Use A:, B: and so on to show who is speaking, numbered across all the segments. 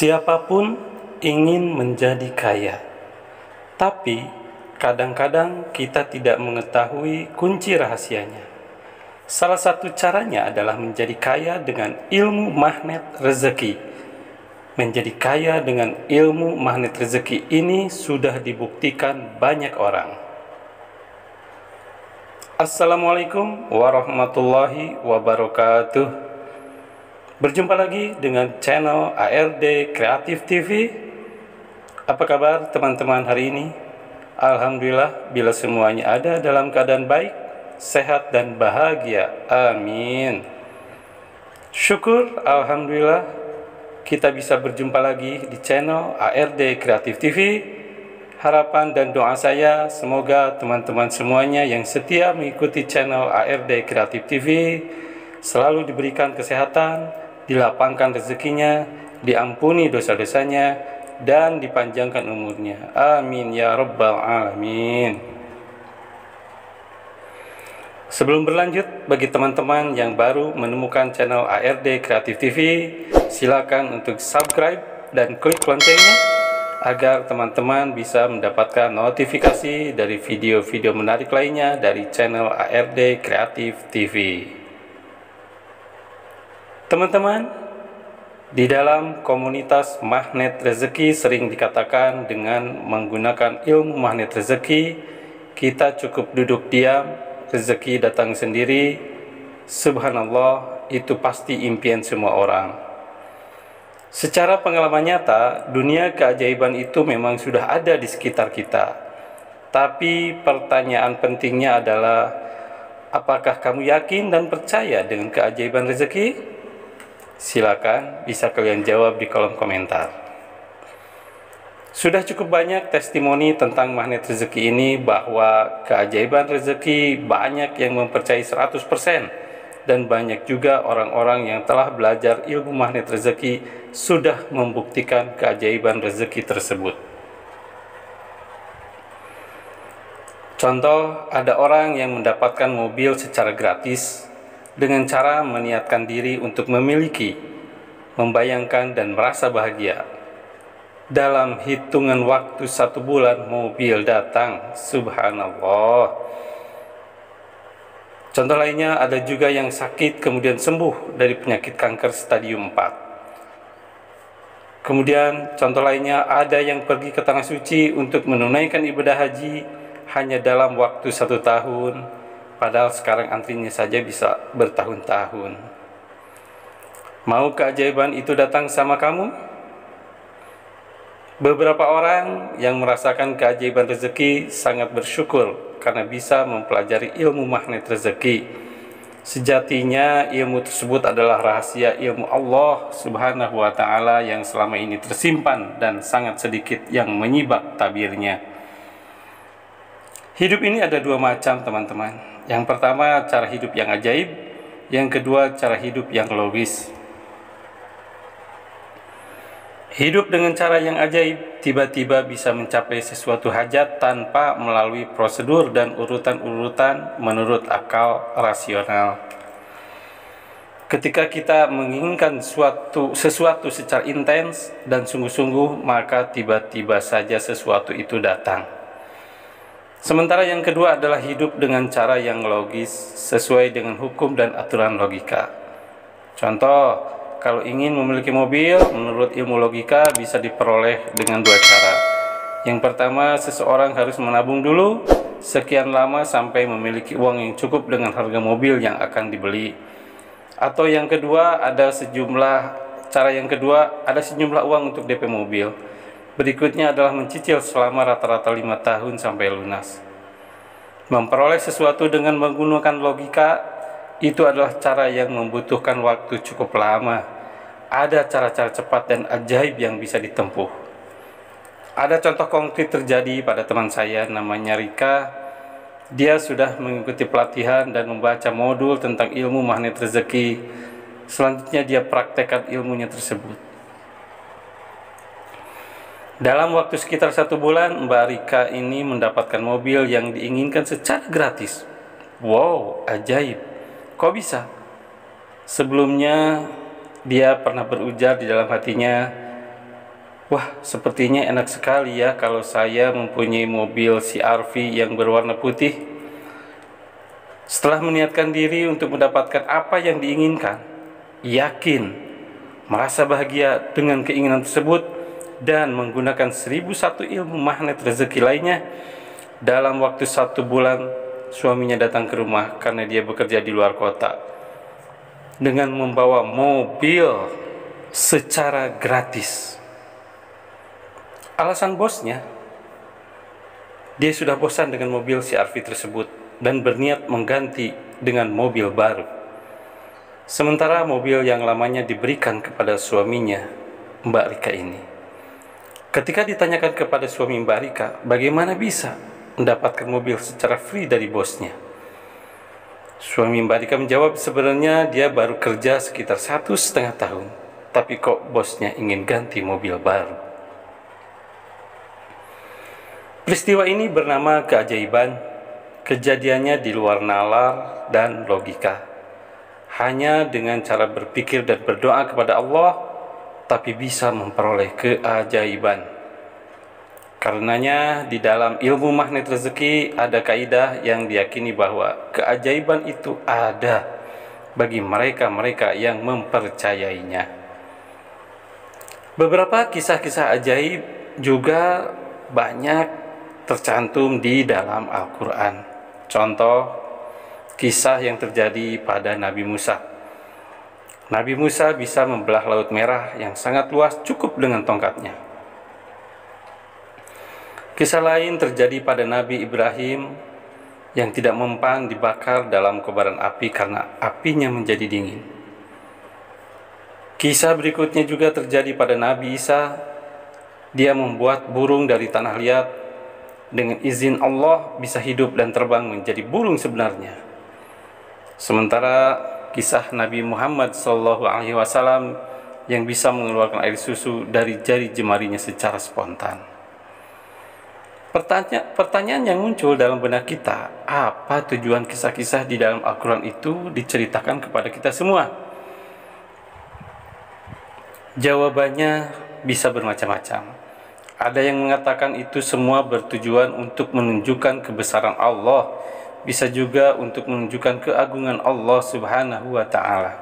A: Siapapun ingin menjadi kaya, tapi kadang-kadang kita tidak mengetahui kunci rahasianya. Salah satu caranya adalah menjadi kaya dengan ilmu magnet rezeki. Menjadi kaya dengan ilmu magnet rezeki ini sudah dibuktikan banyak orang. Assalamualaikum warahmatullahi wabarakatuh. Berjumpa lagi dengan channel ARD Kreatif TV. Apa kabar teman-teman hari ini? Alhamdulillah bila semuanya ada dalam keadaan baik, sehat dan bahagia. Amin. Syukur alhamdulillah kita bisa berjumpa lagi di channel ARD Kreatif TV. Harapan dan doa saya semoga teman-teman semuanya yang setia mengikuti channel ARD Kreatif TV selalu diberikan kesehatan, dilapangkan rezekinya, diampuni dosa-dosanya, dan dipanjangkan umurnya. Amin ya rabbal alamin. Sebelum berlanjut, bagi teman-teman yang baru menemukan channel ARD Kreatif TV, silakan untuk subscribe dan klik loncengnya agar teman-teman bisa mendapatkan notifikasi dari video-video menarik lainnya dari channel ARD Kreatif TV. Teman-teman, di dalam komunitas magnet rezeki sering dikatakan dengan menggunakan ilmu magnet rezeki, kita cukup duduk diam, rezeki datang sendiri. Subhanallah, itu pasti impian semua orang. Secara pengalaman nyata, dunia keajaiban itu memang sudah ada di sekitar kita. Tapi pertanyaan pentingnya adalah, apakah kamu yakin dan percaya dengan keajaiban rezeki? Silakan bisa kalian jawab di kolom komentar. Sudah cukup banyak testimoni tentang magnet rezeki ini bahwa keajaiban rezeki banyak yang mempercayai 100%, dan banyak juga orang-orang yang telah belajar ilmu magnet rezeki sudah membuktikan keajaiban rezeki tersebut. Contoh, ada orang yang mendapatkan mobil secara gratis dengan cara meniatkan diri untuk memiliki, membayangkan dan merasa bahagia. Dalam hitungan waktu 1 bulan mobil datang. Subhanallah. Contoh lainnya, ada juga yang sakit kemudian sembuh dari penyakit kanker stadium 4. Kemudian contoh lainnya, ada yang pergi ke Tanah Suci untuk menunaikan ibadah haji hanya dalam waktu 1 tahun. Padahal sekarang antrinya saja bisa bertahun-tahun. Mau keajaiban itu datang sama kamu? Beberapa orang yang merasakan keajaiban rezeki sangat bersyukur karena bisa mempelajari ilmu magnet rezeki. Sejatinya ilmu tersebut adalah rahasia ilmu Allah Subhanahu wa Ta'ala yang selama ini tersimpan dan sangat sedikit yang menyibak tabirnya. Hidup ini ada 2 macam, teman-teman. Yang pertama, cara hidup yang ajaib. Yang kedua, cara hidup yang logis. Hidup dengan cara yang ajaib tiba-tiba bisa mencapai sesuatu hajat tanpa melalui prosedur dan urutan-urutan menurut akal rasional. Ketika kita menginginkan sesuatu secara intens dan sungguh-sungguh, maka tiba-tiba saja sesuatu itu datang. Sementara yang kedua adalah hidup dengan cara yang logis, sesuai dengan hukum dan aturan logika. Contoh, kalau ingin memiliki mobil, menurut ilmu logika bisa diperoleh dengan 2 cara. Yang pertama, seseorang harus menabung dulu sekian lama sampai memiliki uang yang cukup dengan harga mobil yang akan dibeli. Atau yang kedua, ada sejumlah uang untuk DP mobil. Berikutnya adalah mencicil selama rata-rata 5 tahun sampai lunas. Memperoleh sesuatu dengan menggunakan logika itu adalah cara yang membutuhkan waktu cukup lama. Ada cara-cara cepat dan ajaib yang bisa ditempuh. Ada contoh konkret terjadi pada teman saya namanya Rika. Dia sudah mengikuti pelatihan dan membaca modul tentang ilmu magnet rezeki. Selanjutnya dia praktekkan ilmunya tersebut. Dalam waktu sekitar 1 bulan, Mbak Rika ini mendapatkan mobil yang diinginkan secara gratis. Wow, ajaib. Kok bisa? Sebelumnya dia pernah berujar di dalam hatinya, Wah, sepertinya enak sekali ya kalau saya mempunyai mobil CR-V yang berwarna putih. Setelah meniatkan diri untuk mendapatkan apa yang diinginkan, yakin, merasa bahagia dengan keinginan tersebut, dan menggunakan 1001 ilmu magnet rezeki lainnya, dalam waktu 1 bulan suaminya datang ke rumah karena dia bekerja di luar kota dengan membawa mobil secara gratis. Alasan bosnya, dia sudah bosan dengan mobil CR-V tersebut dan berniat mengganti dengan mobil baru. Sementara mobil yang lamanya diberikan kepada suaminya, Mbak Rika ini. Ketika ditanyakan kepada suami Mbak Rika, bagaimana bisa mendapatkan mobil secara free dari bosnya? Suami Mbak Rika menjawab, sebenarnya dia baru kerja sekitar 1,5 tahun, tapi kok bosnya ingin ganti mobil baru. Peristiwa ini bernama keajaiban. Kejadiannya di luar nalar dan logika. Hanya dengan cara berpikir dan berdoa kepada Allah, tapi bisa memperoleh keajaiban. Karenanya di dalam ilmu magnet rezeki ada kaidah yang diyakini bahwa keajaiban itu ada bagi mereka-mereka yang mempercayainya. Beberapa kisah-kisah ajaib juga banyak tercantum di dalam Al-Quran. Contoh, kisah yang terjadi pada Nabi Musa. Nabi Musa bisa membelah Laut Merah yang sangat luas cukup dengan tongkatnya. Kisah lain terjadi pada Nabi Ibrahim yang tidak mempan dibakar dalam kobaran api karena apinya menjadi dingin. Kisah berikutnya juga terjadi pada Nabi Isa. Dia membuat burung dari tanah liat. Dengan izin Allah bisa hidup dan terbang menjadi burung sebenarnya. Sementara kisah Nabi Muhammad SAW yang bisa mengeluarkan air susu dari jari jemarinya secara spontan. Pertanyaan yang muncul dalam benak kita, apa tujuan kisah-kisah di dalam Al-Quran itu diceritakan kepada kita semua? Jawabannya bisa bermacam-macam. Ada yang mengatakan itu semua bertujuan untuk menunjukkan kebesaran Allah, bisa juga untuk menunjukkan keagungan Allah Subhanahu wa Ta'ala.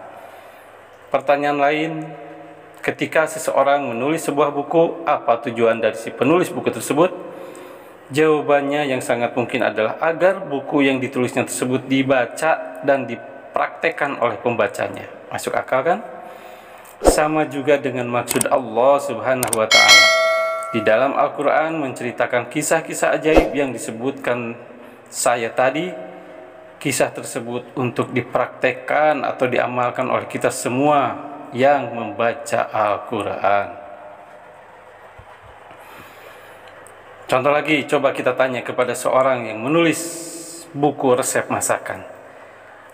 A: Pertanyaan lain, ketika seseorang menulis sebuah buku, apa tujuan dari si penulis buku tersebut? Jawabannya yang sangat mungkin adalah agar buku yang ditulisnya tersebut dibaca dan dipraktekkan oleh pembacanya. Masuk akal kan? Sama juga dengan maksud Allah Subhanahu wa Ta'ala. Di dalam Al-Quran menceritakan kisah-kisah ajaib yang disebutkan saya tadi. Kisah tersebut untuk dipraktekkan atau diamalkan oleh kita semua yang membaca Al-Quran. Contoh lagi, coba kita tanya kepada seorang yang menulis buku resep masakan.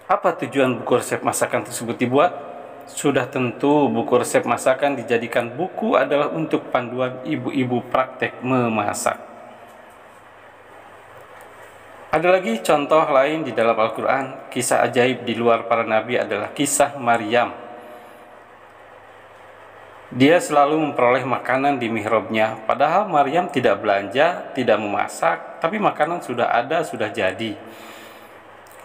A: Apa tujuan buku resep masakan tersebut dibuat? Sudah tentu buku resep masakan dijadikan buku adalah untuk panduan ibu-ibu praktek memasak. Ada lagi contoh lain di dalam Al-Quran. Kisah ajaib di luar para nabi adalah kisah Maryam. Dia selalu memperoleh makanan di mihrabnya. Padahal Maryam tidak belanja, tidak memasak, tapi makanan sudah ada, sudah jadi.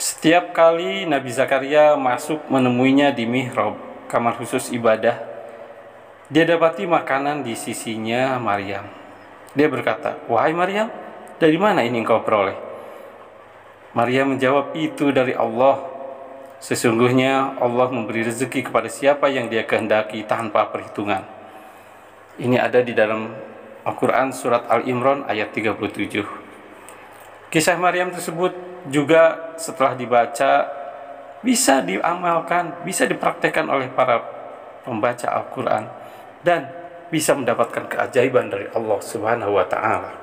A: Setiap kali Nabi Zakaria masuk menemuinya di mihrab, kamar khusus ibadah, dia dapati makanan di sisinya Maryam. Dia berkata, "Wahai Maryam, dari mana ini engkau peroleh?" Maryam menjawab, "Itu dari Allah. Sesungguhnya Allah memberi rezeki kepada siapa yang Dia kehendaki tanpa perhitungan." Ini ada di dalam Al-Quran surat Al-Imran ayat 37. Kisah Maryam tersebut juga setelah dibaca bisa diamalkan, bisa dipraktekkan oleh para pembaca Al-Quran dan bisa mendapatkan keajaiban dari Allah Subhanahu wa Ta'ala.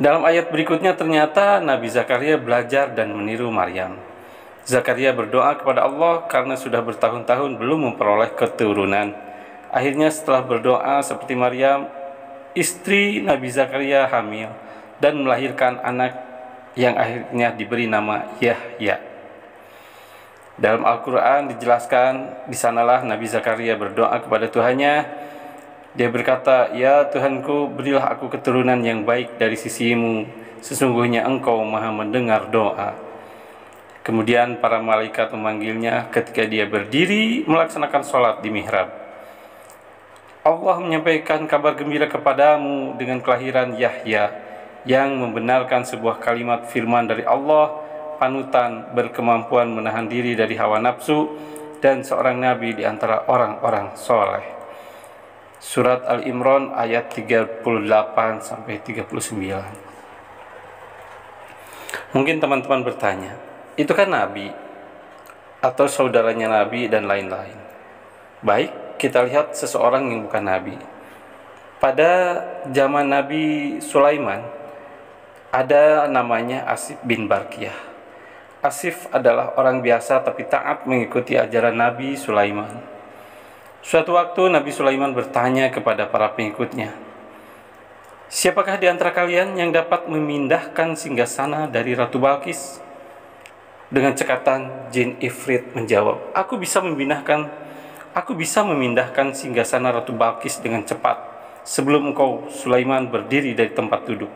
A: Dalam ayat berikutnya ternyata Nabi Zakaria belajar dan meniru Maryam. Zakaria berdoa kepada Allah karena sudah bertahun-tahun belum memperoleh keturunan. Akhirnya setelah berdoa seperti Maryam, istri Nabi Zakaria hamil dan melahirkan anak yang akhirnya diberi nama Yahya. Dalam Al-Quran dijelaskan, di sanalah Nabi Zakaria berdoa kepada Tuhannya. Dia berkata, "Ya Tuhanku, berilah aku keturunan yang baik dari sisimu. Sesungguhnya Engkau Maha mendengar doa." Kemudian para malaikat memanggilnya ketika dia berdiri melaksanakan sholat di mihrab. Allah menyampaikan kabar gembira kepadamu dengan kelahiran Yahya yang membenarkan sebuah kalimat firman dari Allah, panutan, berkemampuan menahan diri dari hawa nafsu, dan seorang nabi di antara orang-orang soleh. Surat Al-Imran ayat 38 sampai 39. Mungkin teman-teman bertanya, itu kan nabi atau saudaranya nabi dan lain-lain. Baik, kita lihat seseorang yang bukan nabi. Pada zaman Nabi Sulaiman ada namanya Asif bin Barkiyah. Asif adalah orang biasa tapi taat mengikuti ajaran Nabi Sulaiman. Suatu waktu Nabi Sulaiman bertanya kepada para pengikutnya, "Siapakah di antara kalian yang dapat memindahkan singgasana dari Ratu Balkis?" Dengan cekatan jin Ifrit menjawab, Aku bisa memindahkan singgasana Ratu Balkis dengan cepat sebelum engkau Sulaiman berdiri dari tempat duduk."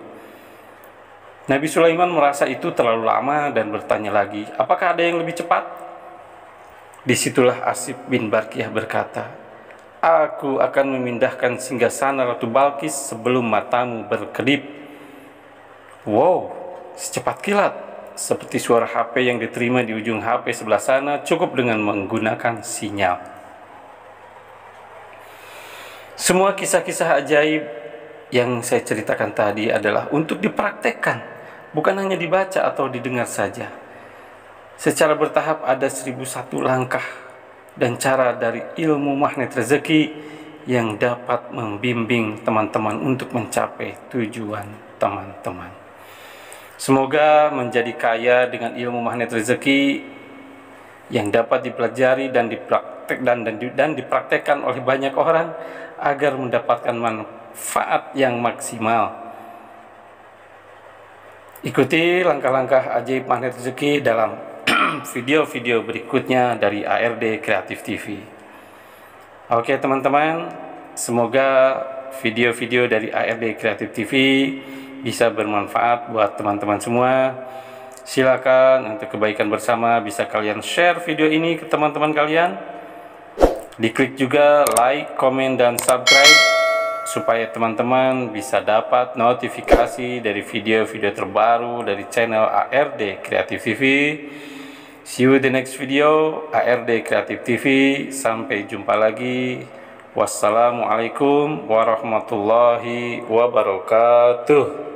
A: Nabi Sulaiman merasa itu terlalu lama dan bertanya lagi, "Apakah ada yang lebih cepat?" Disitulah Asif bin Barkiyah berkata, "Aku akan memindahkan singgasana Ratu Balkis sebelum matamu berkedip." Wow, secepat kilat, seperti suara HP yang diterima di ujung HP sebelah sana, cukup dengan menggunakan sinyal. Semua kisah-kisah ajaib yang saya ceritakan tadi adalah untuk dipraktekkan, bukan hanya dibaca atau didengar saja. Secara bertahap ada 1001 langkah dan cara dari ilmu magnet rezeki yang dapat membimbing teman-teman untuk mencapai tujuan teman-teman. Semoga menjadi kaya dengan ilmu magnet rezeki yang dapat dipelajari dan dipraktekkan oleh banyak orang agar mendapatkan manfaat yang maksimal. Ikuti langkah-langkah ajaib magnet rezeki dalam video-video berikutnya dari ARD Kreatif TV. Oke teman-teman, semoga video-video dari ARD Kreatif TV bisa bermanfaat buat teman-teman semua. Silakan untuk kebaikan bersama bisa kalian share video ini ke teman-teman kalian. Diklik juga like, komen, dan subscribe supaya teman-teman bisa dapat notifikasi dari video-video terbaru dari channel ARD Kreatif TV. See you in the next video, ARD Kreatif TV. Sampai jumpa lagi. Wassalamualaikum warahmatullahi wabarakatuh.